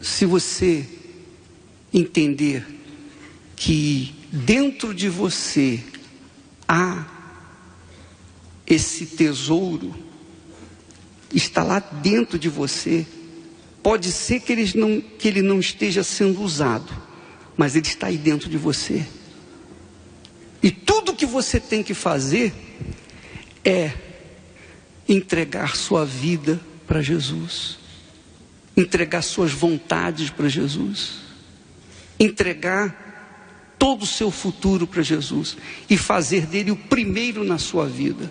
se você entender que dentro de você há esse tesouro, está lá dentro de você, pode ser que ele não esteja sendo usado, mas ele está aí dentro de você. E tudo que você tem que fazer é entregar sua vida para Jesus, entregar suas vontades para Jesus, entregar todo o seu futuro para Jesus e fazer dele o primeiro na sua vida.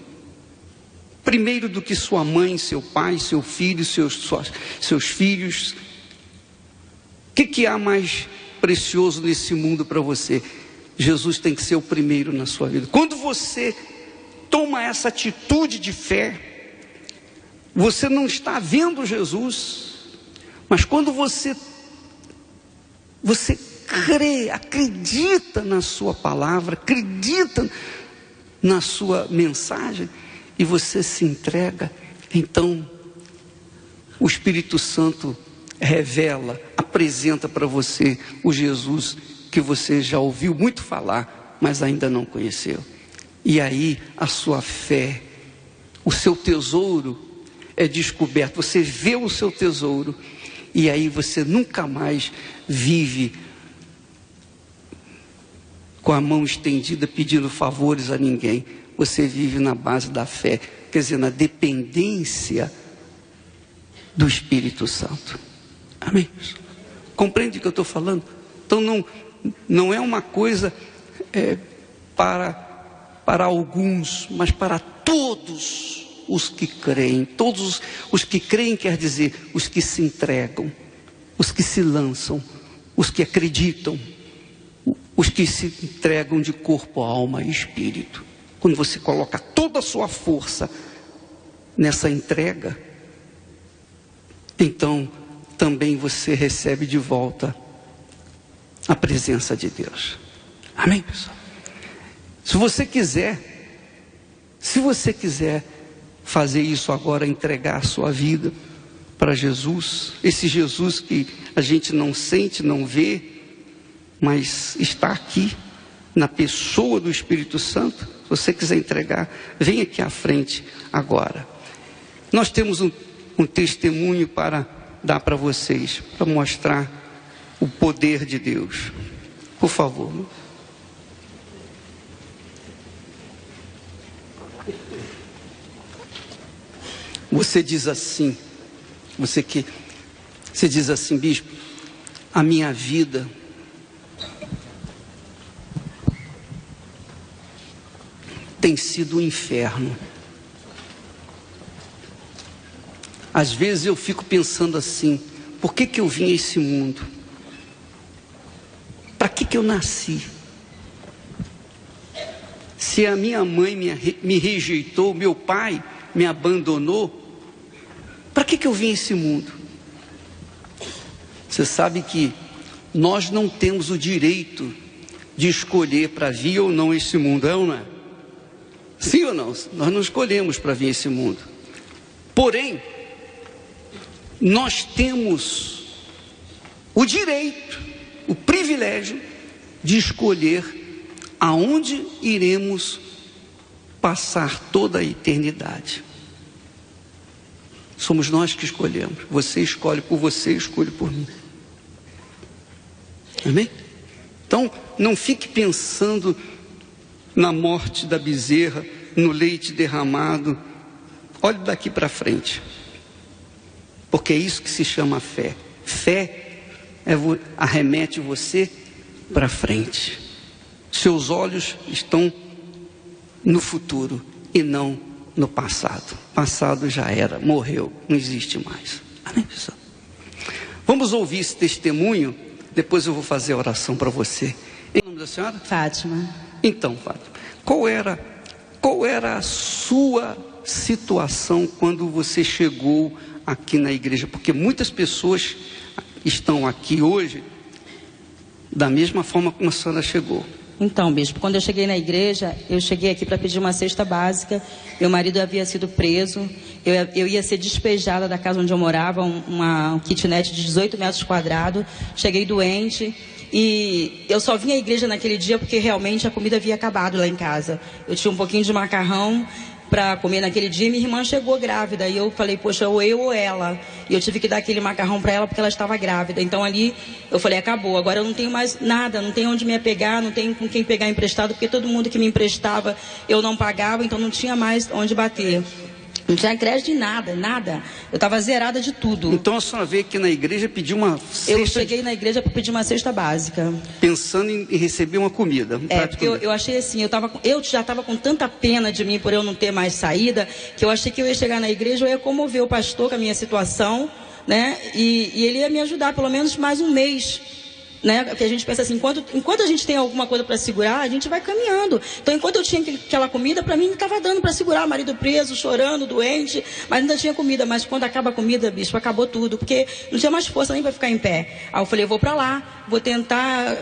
Primeiro do que sua mãe, seu pai, seu filho, seus filhos. O que há mais precioso nesse mundo para você? Jesus tem que ser o primeiro na sua vida. Quando você toma essa atitude de fé, você não está vendo Jesus, mas quando você crê, acredita na sua palavra, acredita na sua mensagem, e você se entrega, então o Espírito Santo revela, apresenta para você o Jesus que você já ouviu muito falar, mas ainda não conheceu. E aí a sua fé, o seu tesouro é descoberto, você vê o seu tesouro, e aí você nunca mais vive com a mão estendida pedindo favores a ninguém. Você vive na base da fé, quer dizer, na dependência do Espírito Santo. Amém? Compreende o que eu estou falando? Então não é uma coisa para alguns, mas para todos os que creem. Todos os que creem quer dizer os que se entregam, os que se lançam, os que acreditam, os que se entregam de corpo, alma e espírito. Quando você coloca toda a sua força nessa entrega, então também você recebe de volta a presença de Deus. Amém, pessoal? Se você quiser fazer isso agora, entregar a sua vida para Jesus, esse Jesus que a gente não sente, não vê, mas está aqui na pessoa do Espírito Santo. Se você quiser entregar, vem aqui à frente agora. Nós temos um testemunho para dar para vocês, para mostrar o poder de Deus. Por favor. Você diz assim, você diz assim: bispo, a minha vida tem sido um inferno. Às vezes eu fico pensando assim: por que eu vim a esse mundo? Para que eu nasci? Se a minha mãe me rejeitou, meu pai me abandonou, para que eu vim a esse mundo? Você sabe que nós não temos o direito de escolher para vir ou não a esse mundo, é ou não é? Sim ou não? Nós não escolhemos para vir a esse mundo. Porém, nós temos o direito, o privilégio de escolher aonde iremos passar toda a eternidade. Somos nós que escolhemos. Você escolhe por você, escolhe por mim. Amém? Então, não fique pensando na morte da bezerra, no leite derramado. Olhe daqui para frente. Porque é isso que se chama fé. Fé arremete você para frente. Seus olhos estão no futuro e não no passado. Passado já era, morreu, não existe mais. Amém, pessoal? Vamos ouvir esse testemunho, depois eu vou fazer a oração para você. Em nome da senhora? Fátima. Então, Fátima, qual era a sua situação quando você chegou aqui na igreja? Porque muitas pessoas estão aqui hoje da mesma forma como a senhora chegou. Então, bispo, quando eu cheguei na igreja, eu cheguei aqui para pedir uma cesta básica. Meu marido havia sido preso. Eu ia ser despejada da casa onde eu morava, uma kitnet de 18 metros quadrados. Cheguei doente e eu só vim à igreja naquele dia porque realmente a comida havia acabado lá em casa. Eu tinha um pouquinho de macarrão para comer naquele dia e minha irmã chegou grávida. E eu falei, poxa, ou eu ou ela. E eu tive que dar aquele macarrão para ela porque ela estava grávida. Então ali eu falei, acabou. Agora eu não tenho mais nada, não tenho onde me apegar, não tenho com quem pegar emprestado, porque todo mundo que me emprestava eu não pagava, então não tinha mais onde bater. Não tinha crédito de nada, nada. Eu estava zerada de tudo. Então a senhora veio aqui na igreja pedir uma cesta... Eu cheguei na igreja para pedir uma cesta básica. Pensando em receber uma comida. Porque eu achei assim, eu já estava com tanta pena de mim por eu não ter mais saída, que eu achei que eu ia chegar na igreja, eu ia comover o pastor com a minha situação, né? E ele ia me ajudar pelo menos mais um mês. Né? Porque a gente pensa assim, enquanto a gente tem alguma coisa para segurar, a gente vai caminhando. Então, enquanto eu tinha aquela comida, para mim estava dando para segurar, o marido preso, chorando, doente, mas ainda tinha comida. Mas quando acaba a comida, bispo, acabou tudo, porque não tinha mais força nem para ficar em pé. Aí eu falei, eu vou para lá, vou tentar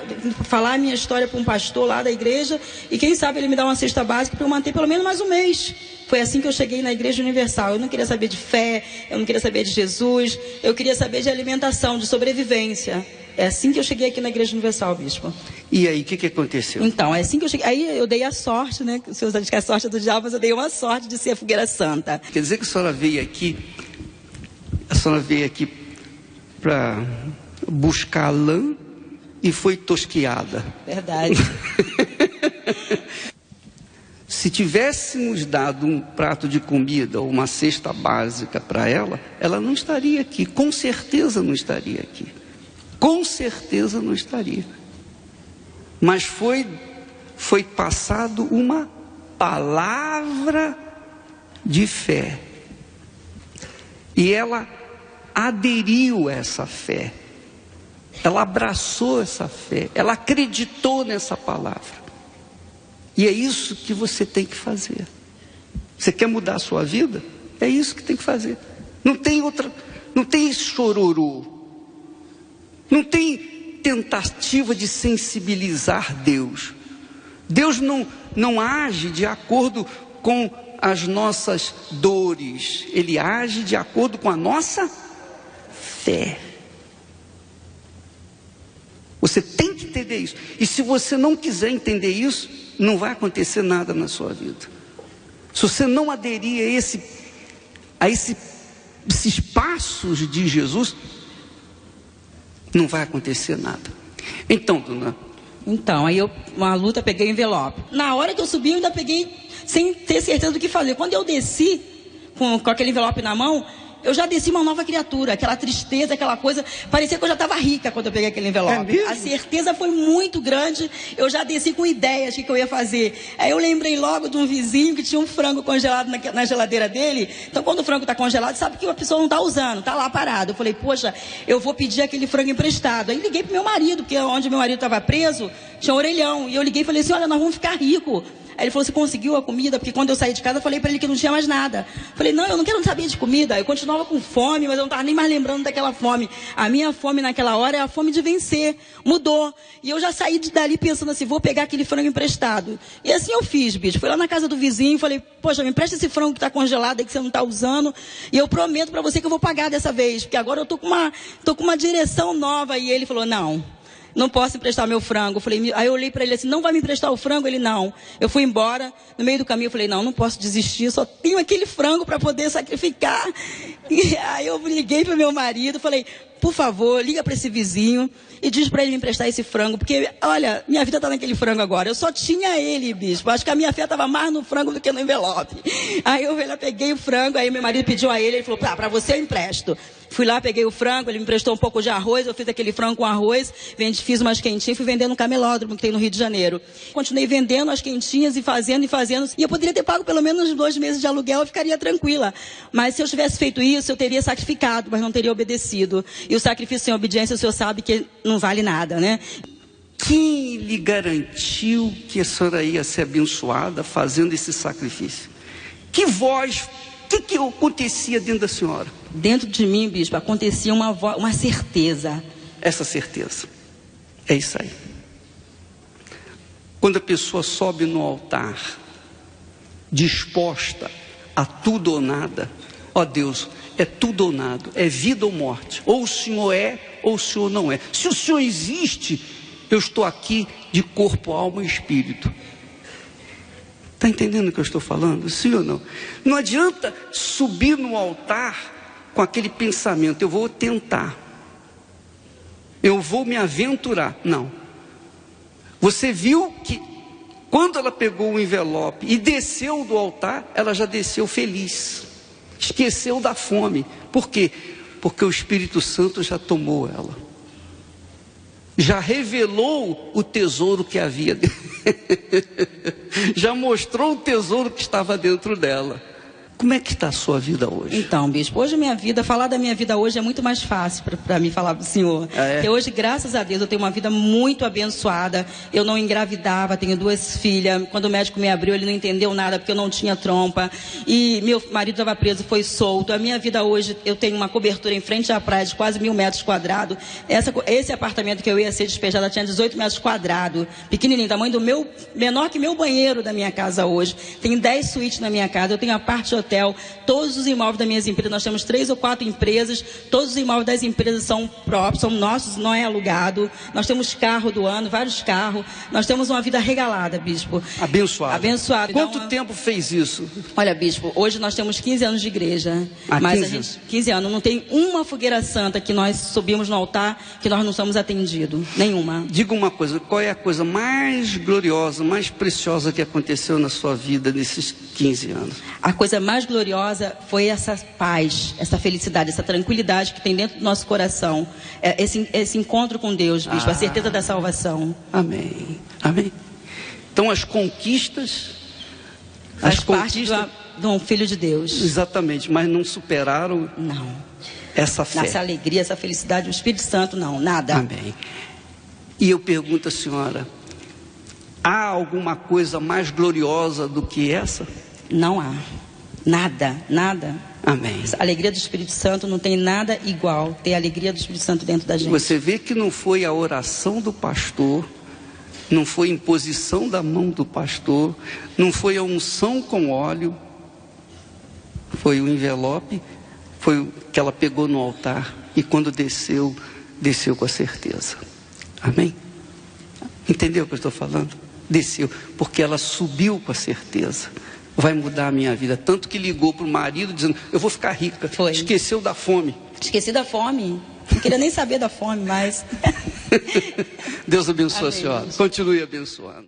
falar a minha história para um pastor lá da igreja, e quem sabe ele me dá uma cesta básica para eu manter pelo menos mais um mês. Foi assim que eu cheguei na Igreja Universal. Eu não queria saber de fé, eu não queria saber de Jesus, eu queria saber de alimentação, de sobrevivência. É assim que eu cheguei aqui na Igreja Universal, bispo. E aí, o que aconteceu? Então, é assim que eu cheguei. Aí eu dei a sorte, né? O senhor diz que a sorte é do diabo, mas eu dei uma sorte de ser a fogueira santa. Quer dizer que a senhora veio aqui para buscar lã e foi tosquiada. Verdade. Se tivéssemos dado um prato de comida ou uma cesta básica para ela, ela não estaria aqui. Com certeza não estaria aqui. Com certeza não estaria. Mas foi passado uma palavra de fé. E ela aderiu a essa fé. Ela abraçou essa fé. Ela acreditou nessa palavra. E é isso que você tem que fazer. Você quer mudar a sua vida? É isso que tem que fazer. Não tem outra, não tem chororô. Não tem tentativa de sensibilizar Deus. Deus não age de acordo com as nossas dores. Ele age de acordo com a nossa fé. Você tem que entender isso. E se você não quiser entender isso, não vai acontecer nada na sua vida. Se você não aderir a esses passos de Jesus, não vai acontecer nada. Então, dona... Então, aí uma luta, peguei o envelope. Na hora que eu subi, eu ainda peguei sem ter certeza do que fazer. Quando eu desci com aquele envelope na mão, eu já desci uma nova criatura. Aquela tristeza, aquela coisa. Parecia que eu já estava rica quando eu peguei aquele envelope. É mesmo? A certeza foi muito grande. Eu já desci com ideias do que eu ia fazer. Aí eu lembrei logo de um vizinho que tinha um frango congelado na geladeira dele. Então, quando o frango está congelado, sabe que a pessoa não está usando, está lá parado. Eu falei, poxa, eu vou pedir aquele frango emprestado. Aí liguei pro meu marido, porque onde meu marido estava preso, tinha um orelhão. E eu liguei e falei assim, olha, nós vamos ficar ricos. Aí ele falou, você conseguiu a comida? Porque quando eu saí de casa, eu falei para ele que não tinha mais nada. Falei, não, eu não quero saber de comida. Eu continuava com fome, mas eu não estava nem mais lembrando daquela fome. A minha fome naquela hora é a fome de vencer. Mudou. E eu já saí dali pensando assim, vou pegar aquele frango emprestado. E assim eu fiz, bicho. Fui lá na casa do vizinho, falei, poxa, me empresta esse frango que está congelado aí, que você não está usando. E eu prometo para você que eu vou pagar dessa vez. Porque agora eu tô com uma direção nova. E ele falou, não posso emprestar meu frango. Aí eu olhei para ele assim, não vai me emprestar o frango? Ele, não. Eu fui embora, no meio do caminho eu falei, não posso desistir, só tenho aquele frango para poder sacrificar. E aí eu liguei para o meu marido, falei, por favor, liga para esse vizinho e diz para ele me emprestar esse frango, porque, olha, minha vida está naquele frango agora. Eu só tinha ele, bispo. Acho que a minha fé estava mais no frango do que no envelope. Aí eu peguei o frango, aí meu marido pediu a ele falou, para você eu empresto. Fui lá, peguei o frango, ele me emprestou um pouco de arroz, eu fiz aquele frango com arroz, fiz umas quentinhas, fui vendendo no camelódromo que tem no Rio de Janeiro. Continuei vendendo as quentinhas e fazendo, e eu poderia ter pago pelo menos uns 2 meses de aluguel, eu ficaria tranquila. Mas se eu tivesse feito isso, eu teria sacrificado, mas não teria obedecido. E o sacrifício sem obediência, o senhor sabe que não vale nada, né? Quem lhe garantiu que a senhora ia ser abençoada fazendo esse sacrifício? Que voz, o que acontecia dentro da senhora? Dentro de mim, bispo, acontecia uma certeza. Essa certeza. É isso aí. Quando a pessoa sobe no altar, disposta a tudo ou nada, ó Deus, é tudo ou nada, é vida ou morte, ou o Senhor é, ou o Senhor não é. Se o Senhor existe, eu estou aqui de corpo, alma e espírito. Está entendendo o que eu estou falando? Sim ou não? Não adianta subir no altar com aquele pensamento, eu vou tentar, eu vou me aventurar. Não. Você viu que quando ela pegou o envelope e desceu do altar, ela já desceu feliz, esqueceu da fome. Por quê? Porque o Espírito Santo já tomou ela, já revelou o tesouro que havia dentro, já mostrou o tesouro que estava dentro dela. Como é que está a sua vida hoje? Então, bispo, hoje falar da minha vida hoje é muito mais fácil para mim falar para o senhor. Porque hoje, graças a Deus, eu tenho uma vida muito abençoada. Eu não engravidava, tenho 2 filhas. Quando o médico me abriu, ele não entendeu nada porque eu não tinha trompa. E meu marido estava preso, foi solto. A minha vida hoje, eu tenho uma cobertura em frente à praia de quase 1.000 metros quadrados. Esse apartamento que eu ia ser despejada tinha 18 metros quadrados. Pequenininho, tamanho menor que meu banheiro da minha casa hoje. Tenho 10 suítes na minha casa. Eu tenho a parte de hotel. Todos os imóveis das minhas empresas, nós temos 3 ou 4 empresas, todos os imóveis das empresas são próprios, são nossos, não é alugado. Nós temos carro do ano, vários carros. Nós temos uma vida regalada, bispo. Abençoado. Abençoado. Quanto tempo fez isso? Olha, bispo, hoje nós temos 15 anos de igreja. Mas 15 anos. 15 anos. Não tem uma fogueira santa que nós subimos no altar que nós não somos atendidos. Nenhuma. Diga uma coisa, qual é a coisa mais gloriosa, mais preciosa que aconteceu na sua vida nesses 15 anos? A coisa mais gloriosa foi essa paz, essa felicidade, essa tranquilidade que tem dentro do nosso coração. Esse encontro com Deus, bispo, a certeza da salvação. Amém. Amém. Então as conquistas... Faz parte de um filho de Deus. Exatamente, mas não superaram... Não. Essa fé. Essa alegria, essa felicidade, o Espírito Santo, não, nada. Amém. E eu pergunto à senhora, há alguma coisa mais gloriosa do que essa? Não há. Nada, nada. Amém. A alegria do Espírito Santo não tem nada igual. Tem a alegria do Espírito Santo dentro da gente. Você vê que não foi a oração do pastor, não foi a imposição da mão do pastor, não foi a unção com óleo, foi o envelope, foi o que ela pegou no altar e quando desceu, desceu com a certeza. Amém? Entendeu o que eu estou falando? Desceu, porque ela subiu com a certeza. Vai mudar a minha vida. Tanto que ligou para o marido dizendo, eu vou ficar rica. Foi. Esqueceu da fome. Esqueci da fome. Não queria nem saber da fome mais. Deus abençoe a senhora. Amém. Continue abençoando.